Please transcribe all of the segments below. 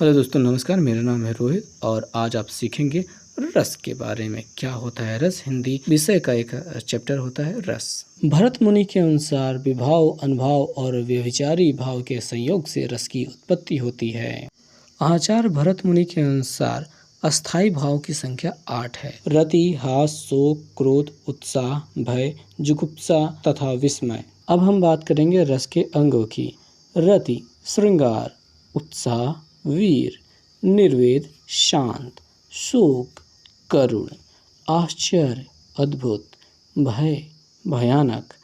Hello दोस्तों, नमस्कार। मेरा नाम है रोहित और आज आप सीखेंगे रस के बारे में। क्या होता है रस? हिंदी विषय का एक चैप्टर होता है रस। भरत मुनि के अनुसार विभाव, अनुभाव और व्यभिचारी भाव के संयोग से रस की उत्पत्ति होती है। आचार्य भरत मुनि के अनुसार अस्थाई भाव की संख्या 8 है। रति, हास, शोक, क्रोध, उत्साह, भय, जुगुप्सा तथा विस्मय। अब हम बात करेंगे रस के अंगों की। रति श्रृंगार, उत्साह वीर, निर्वेद शांत, शोक करुण, आश्चर्य अद्भुत, भय भयानक,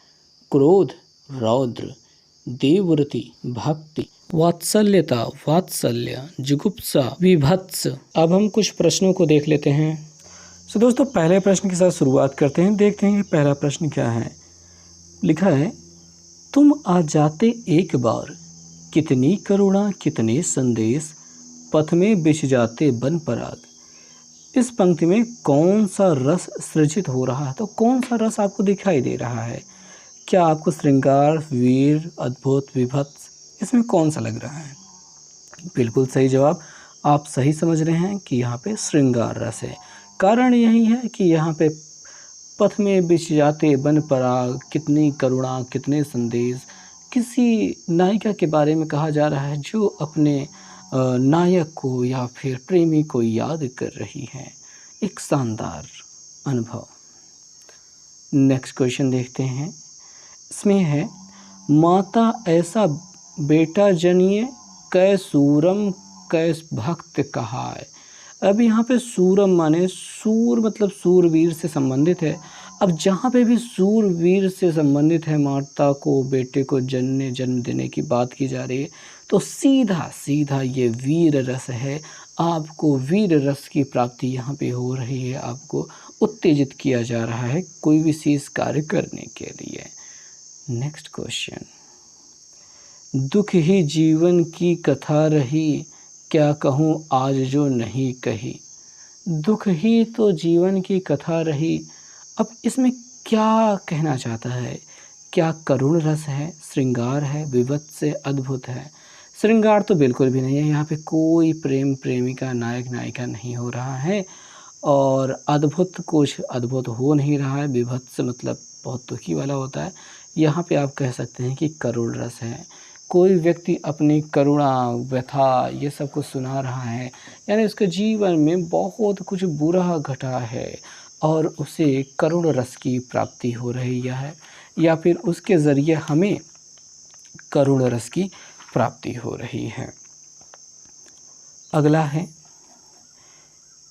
क्रोध रौद्र, देवव्रति भक्ति, वात्सल्यता वात्सल्य, जुगुप्सा विभत्स। अब हम कुछ प्रश्नों को देख लेते हैं। तो दोस्तों, पहले प्रश्न के साथ शुरुआत करते हैं। देखते हैं कि पहला प्रश्न क्या है। लिखा है, तुम आ जाते एक बार, कितनी करुणा कितने संदेश, पथ में बिछ जाते बन पराग। इस पंक्ति में कौन सा रस सृजित हो रहा है? तो कौन सा रस आपको दिखाई दे रहा है? क्या आपको श्रृंगार, वीर, अद्भुत, विभत्स, इसमें कौन सा लग रहा है? बिल्कुल सही जवाब। आप सही समझ रहे हैं कि यहाँ पे श्रृंगार रस है। कारण यही है कि यहाँ पे पथ में बिछ जाते बन पराग, कितनी करुणा कितने संदेश, किसी नायिका के बारे में कहा जा रहा है जो अपने नायक को या फिर प्रेमी को याद कर रही है। एक शानदार अनुभव। नेक्स्ट क्वेश्चन देखते हैं। इसमें है, माता ऐसा बेटा जनिए, कै सूरम कै भक्त कहाय। अब यहाँ पे सूरम माने सूर, मतलब सूरवीर से संबंधित है। अब जहाँ पे भी सूरवीर से संबंधित है, माता को बेटे को जन्म देने की बात की जा रही है, तो सीधा सीधा ये वीर रस है। आपको वीर रस की प्राप्ति यहाँ पे हो रही है। आपको उत्तेजित किया जा रहा है कोई विशेष कार्य करने के लिए। Next question. दुख ही जीवन की कथा रही, क्या कहूँ आज जो नहीं कही। दुख ही तो जीवन की कथा रही। अब इसमें क्या कहना चाहता है? क्या करुण रस है, श्रृंगार है, विभत्स से अद्भुत है? श्रृंगार तो बिल्कुल भी नहीं है। यहाँ पे कोई प्रेम प्रेमिका, नायक नायिका नहीं हो रहा है। और अद्भुत, कुछ अद्भुत हो नहीं रहा है। विभत्स मतलब बहुत दुखी वाला होता है। यहाँ पे आप कह सकते हैं कि करुण रस है। कोई व्यक्ति अपनी करुणा, व्यथा, ये सब कुछ सुना रहा है, यानी उसके जीवन में बहुत कुछ बुरा घटा है और उसे करुण रस की प्राप्ति हो रही है, या फिर उसके ज़रिए हमें करुण रस की प्राप्ति हो रही है। अगला है,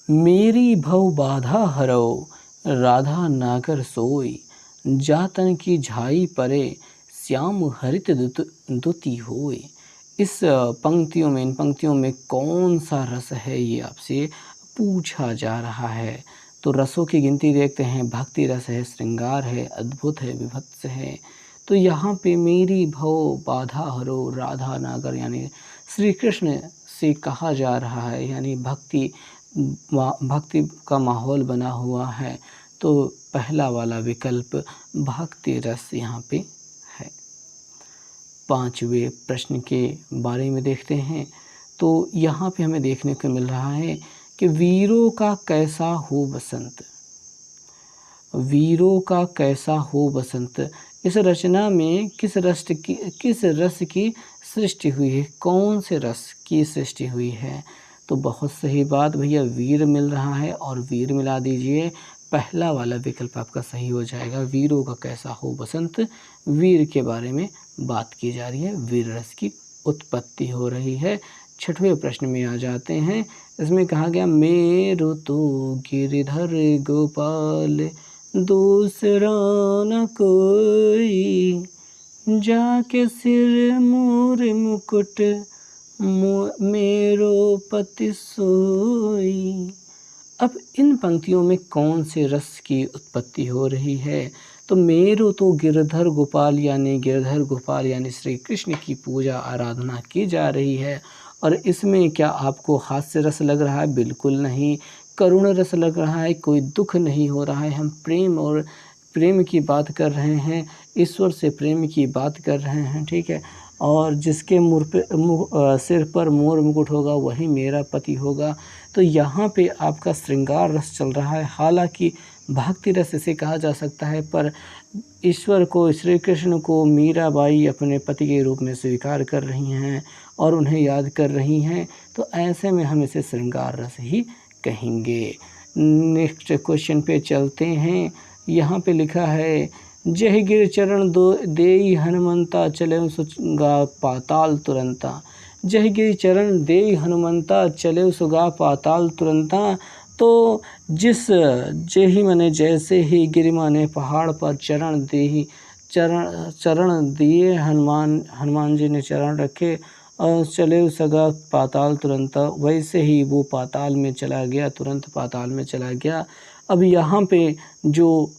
मेरी भव बाधा हरो, राधा नागर सोई, जातन की झाई परे, श्याम हरित दुति होए। इस पंक्तियों में, इन पंक्तियों में कौन सा रस है, ये आपसे पूछा जा रहा है। तो रसों की गिनती देखते हैं। भक्ति रस है, श्रृंगार है, अद्भुत है, विभत्स है। तो यहाँ पे मेरी भव बाधा हरो, राधा नागर यानी श्री कृष्ण से कहा जा रहा है, यानी भक्ति का माहौल बना हुआ है। तो पहला वाला विकल्प भक्ति रस यहाँ पे है। पांचवें प्रश्न के बारे में देखते हैं। तो यहाँ पे हमें देखने को मिल रहा है कि वीरों का कैसा हो बसंत। वीरों का कैसा हो बसंत। इस रचना में किस रस की सृष्टि हुई है? कौन से रस की सृष्टि हुई है? तो बहुत सही बात भैया, वीर मिल रहा है और वीर मिला दीजिए। पहला वाला विकल्प आपका सही हो जाएगा। वीरों का कैसा हो बसंत, वीर के बारे में बात की जा रही है, वीर रस की उत्पत्ति हो रही है। छठवें प्रश्न में आ जाते हैं। इसमें कहा गया, मेरो तो गिरधर गोपाल, दूसरा न कोई, जाके सिर मोर मुकुट, मेरो पति सोई। अब इन पंक्तियों में कौन से रस की उत्पत्ति हो रही है? तो मेरो तो गिरधर गोपाल यानी श्री कृष्ण की पूजा आराधना की जा रही है। और इसमें क्या आपको हास्य रस लग रहा है? बिल्कुल नहीं। करुण रस लग रहा है, कोई दुख नहीं हो रहा है। हम प्रेम की बात कर रहे हैं, ईश्वर से प्रेम की बात कर रहे हैं, ठीक है। और जिसके सिर पर मोर मुकुट होगा वही मेरा पति होगा। तो यहाँ पे आपका श्रृंगार रस चल रहा है। हालांकि भक्ति रस इसे कहा जा सकता है, पर ईश्वर को, श्री कृष्ण को मीराबाई अपने पति के रूप में स्वीकार कर रही हैं और उन्हें याद कर रही हैं, तो ऐसे में हम इसे श्रृंगार रस ही कहेंगे। नेक्स्ट क्वेश्चन पे चलते हैं। यहाँ पे लिखा है, जय गिर चरण दो देई हनुमंता चले सुगा पाताल तुरंता। जय गिर चरण देई हनुमंता चले सुगा पाताल तुरंता। तो जिस जेहि मने जैसे ही गिरिमा ने पहाड़ पर चरण दिए हनुमान जी ने चरण रखे और चले सगा पाताल तुरंत, वैसे ही वो पाताल में चला गया, तुरंत पाताल में चला गया। अब यहाँ पे जो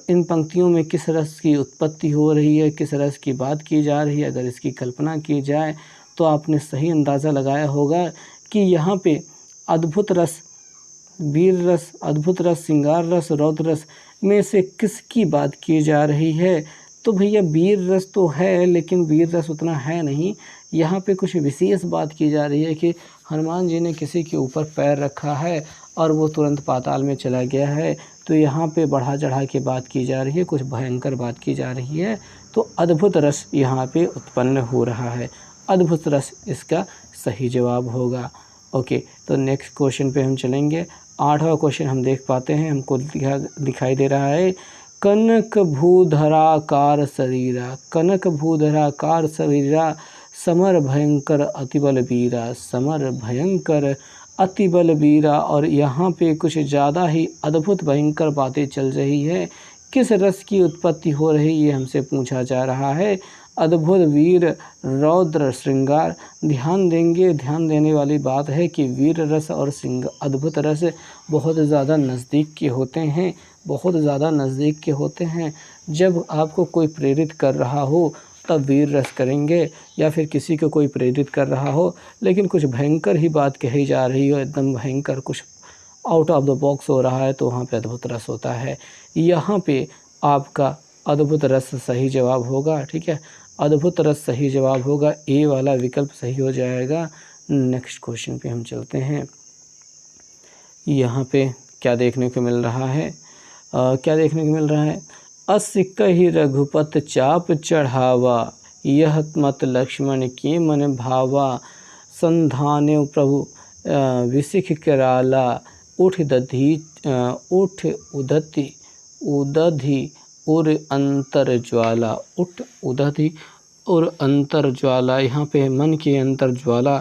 इन पंक्तियों में किस रस की उत्पत्ति हो रही है, किस रस की बात की जा रही है, अगर इसकी कल्पना की जाए तो आपने सही अंदाज़ा लगाया होगा कि यहाँ पे अद्भुत रस, वीर रस, अद्भुत रस, श्रृंगार रस, रौद्र रस में से किसकी बात की जा रही है। तो भैया वीर रस तो है, लेकिन वीर रस उतना है नहीं। यहाँ पे कुछ विशेष बात की जा रही है कि हनुमान जी ने किसी के ऊपर पैर रखा है और वो तुरंत पाताल में चला गया है। तो यहाँ पे बढ़ा चढ़ा के बात की जा रही है, कुछ भयंकर बात की जा रही है। तो अद्भुत रस यहाँ पे उत्पन्न हो रहा है। अद्भुत रस इसका सही जवाब होगा। ओके, तो नेक्स्ट क्वेश्चन पे हम चलेंगे। 8वां क्वेश्चन हम देख पाते हैं, हमको दिखाई दे रहा है, कनक भूधराकार शरीरा, कनक भूधराकार शरीरा, समर भयंकर अतिबल वीरा, समर भयंकर अतिबल वीरा। और यहाँ पे कुछ ज़्यादा ही अद्भुत भयंकर बातें चल रही है। किस रस की उत्पत्ति हो रही है ये हमसे पूछा जा रहा है। अद्भुत वीर रौद्र श्रृंगार। ध्यान देंगे, ध्यान देने वाली बात है कि वीर रस और अद्भुत रस बहुत ज़्यादा नज़दीक के होते हैं, बहुत ज़्यादा नज़दीक के होते हैं। जब आपको कोई प्रेरित कर रहा हो तब वीर रस करेंगे, या फिर किसी को कोई प्रेरित कर रहा हो लेकिन कुछ भयंकर ही बात कही जा रही हो, एकदम भयंकर, कुछ आउट ऑफ द बॉक्स हो रहा है, तो वहाँ पे अद्भुत रस होता है। यहाँ पे आपका अद्भुत रस सही जवाब होगा। ठीक है, अद्भुत रस सही जवाब होगा, ए वाला विकल्प सही हो जाएगा। नेक्स्ट क्वेश्चन पे हम चलते हैं। यहाँ पे क्या देखने को मिल रहा है, क्या देखने को मिल रहा है, असिकहि रघुपत चाप चढ़ावा, यह मत लक्ष्मण के मन भावा, संधाने प्रभु विसिख कराला, उठ उदधि और अंतर ज्वाला, उठ उदधि और अंतर ज्वाला। यहाँ पे मन के अंतर ज्वाला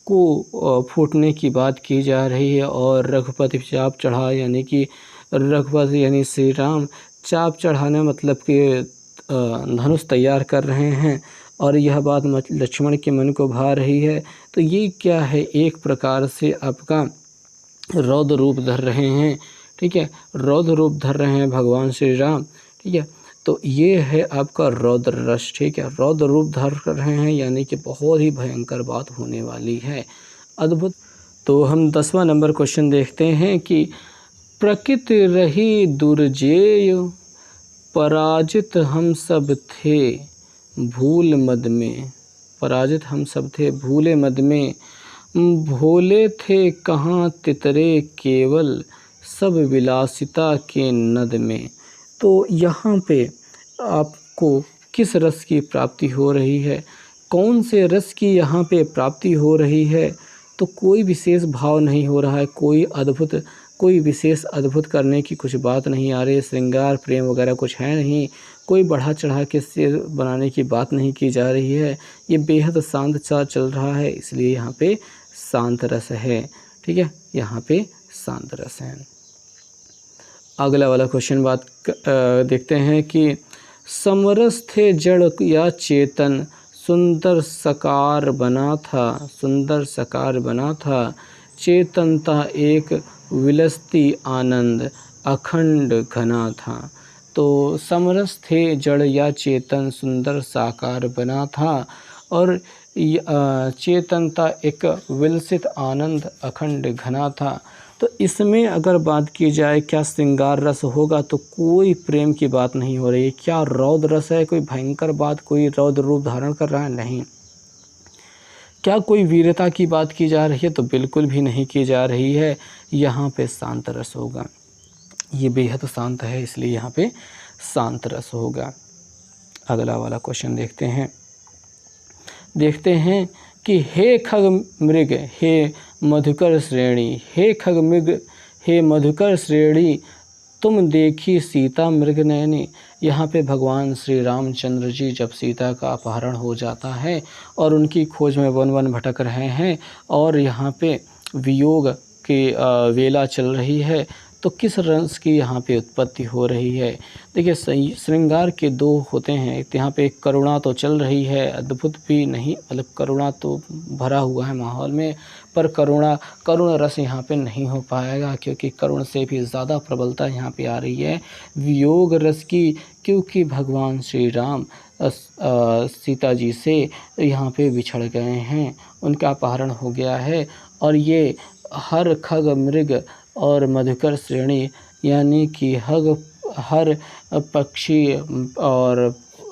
को फूटने की बात की जा रही है। और रघुपति चाप चढ़ा, यानी कि रघुपति यानी श्री राम चाप चढ़ाने मतलब कि धनुष तैयार कर रहे हैं, और यह बात लक्ष्मण के मन को भा रही है। तो ये क्या है, एक प्रकार से आपका रौद्र रूप धर रहे हैं। ठीक है, रौद्र रूप धर रहे हैं भगवान श्री राम। ठीक है, तो ये है आपका रौद्र रस। ठीक है, रौद्र रूप धर रहे हैं, यानी कि बहुत ही भयंकर बात होने वाली है, अद्भुत। तो हम 10वां नंबर क्वेश्चन देखते हैं कि प्रकृति रही दुर्जेय, पराजित हम सब थे भूल मद में, पराजित हम सब थे भूले मद में, भोले थे कहाँ तितरे केवल, सब विलासिता के नद में। तो यहाँ पे आपको किस रस की प्राप्ति हो रही है, कौन से रस की यहाँ पे प्राप्ति हो रही है, तो कोई विशेष भाव नहीं हो रहा है, कोई विशेष अद्भुत करने की कुछ बात नहीं आ रही है, श्रृंगार प्रेम वगैरह कुछ है नहीं, कोई बढ़ा चढ़ा के सिर बनाने की बात नहीं की जा रही है। ये बेहद शांत सा चल रहा है, इसलिए यहाँ पे शांत रस है। ठीक है, यहाँ पे शांत रस है। अगला वाला क्वेश्चन देखते हैं कि समरस थे जड़ या चेतन, सुंदर साकार बना था, सुंदर साकार बना था, चेतनता एक विलसती आनंद अखंड घना था। तो समरस थे जड़ या चेतन, सुंदर साकार बना था, और चेतनता एक विलसित आनंद अखंड घना था। तो तो इसमें अगर बात की जाए क्या श्रृंगार रस होगा, तो कोई प्रेम की बात नहीं हो रही है। क्या रौद्र रस है, कोई भयंकर बात, कोई रौद्र रूप धारण कर रहा है? नहीं। क्या कोई वीरता की बात की जा रही है? तो बिल्कुल भी नहीं की जा रही है। यहाँ पे शांत रस होगा। ये बेहद शांत है, इसलिए यहाँ पे शांत रस होगा। अगला वाला क्वेश्चन देखते हैं कि हे खग मृग हे मधुकर श्रेणी, हे खग मृग हे मधुकर श्रेणी, तुम देखी सीता मृग नयनी। यहाँ पे भगवान श्री रामचंद्र जी जब सीता का अपहरण हो जाता है और उनकी खोज में वन वन भटक रहे हैं और यहाँ पे वियोग की वेला चल रही है, तो किस रस की यहाँ पे उत्पत्ति हो रही है? देखिए, श्रृंगार के दो होते हैं। यहाँ पे करुणा तो चल रही है, अद्भुत भी नहीं, मतलब करुणा तो भरा हुआ है माहौल में, पर करुण रस यहाँ पे नहीं हो पाएगा, क्योंकि करुण से भी ज़्यादा प्रबलता यहाँ पे आ रही है वियोग रस की, क्योंकि भगवान श्री राम सीता जी से यहाँ पे बिछड़ गए हैं, उनका अपहरण हो गया है। और ये हर खग मृग और मधुकर श्रेणी यानी कि हर पक्षी और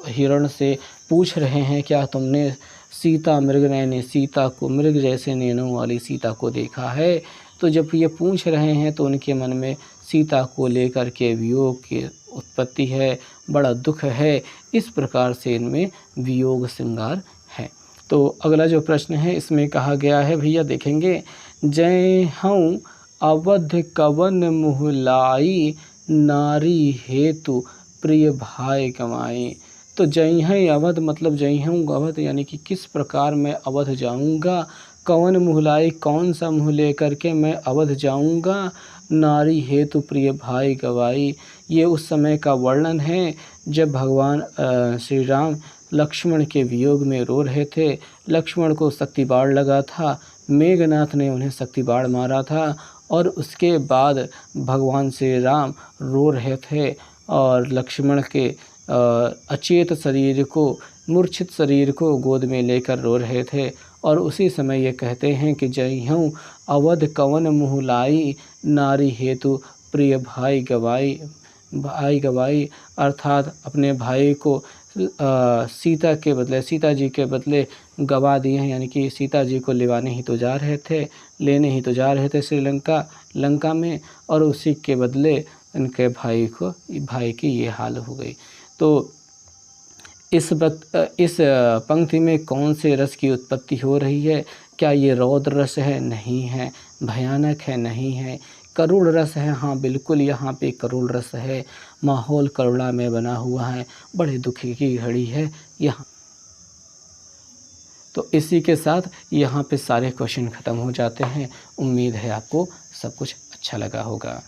हिरण से पूछ रहे हैं, क्या तुमने सीता मृग नयनी, सीता को मृग जैसे नैनों वाली सीता को देखा है? तो जब ये पूछ रहे हैं तो उनके मन में सीता को लेकर के वियोग की उत्पत्ति है, बड़ा दुख है। इस प्रकार से इनमें वियोग श्रृंगार है। तो अगला जो प्रश्न है इसमें कहा गया है, भैया देखेंगे, जय हूँ अवध कवन मुहलाई, नारी हेतु प्रिय भाई गंवाई। तो जय है अवध मतलब जय हूँ अवध, यानी कि किस प्रकार मैं अवध जाऊँगा। कवन मुहलाई, कौन सा मुँह लेकर के मैं अवध जाऊँगा। नारी हेतु प्रिय भाई गवाई, ये उस समय का वर्णन है जब भगवान श्री राम लक्ष्मण के वियोग में रो रहे थे। लक्ष्मण को शक्ति बाण लगा था, मेघनाथ ने उन्हें शक्ति बाण मारा था, और उसके बाद भगवान श्री राम रो रहे थे और लक्ष्मण के अचेत शरीर को, मूर्छित शरीर को गोद में लेकर रो रहे थे। और उसी समय ये कहते हैं कि जय हूँ अवध कवन मुँह लाई, नारी हेतु प्रिय भाई गवाई, अर्थात अपने भाई को सीता के बदले, सीता जी के बदले गवा दिए हैं, यानी कि सीता जी को लेने ही तो जा रहे थे लंका में, और उसी के बदले इनके भाई की ये हाल हो गई। तो इस पंक्ति में कौन से रस की उत्पत्ति हो रही है? क्या ये रौद्र रस है? नहीं है। भयानक है? नहीं है। करुण रस है? हाँ बिल्कुल, यहाँ पे करुण रस है। माहौल करुणा में बना हुआ है, बड़े दुख की घड़ी है यहाँ। तो इसी के साथ यहाँ पे सारे क्वेश्चन ख़त्म हो जाते हैं। उम्मीद है आपको सब कुछ अच्छा लगा होगा।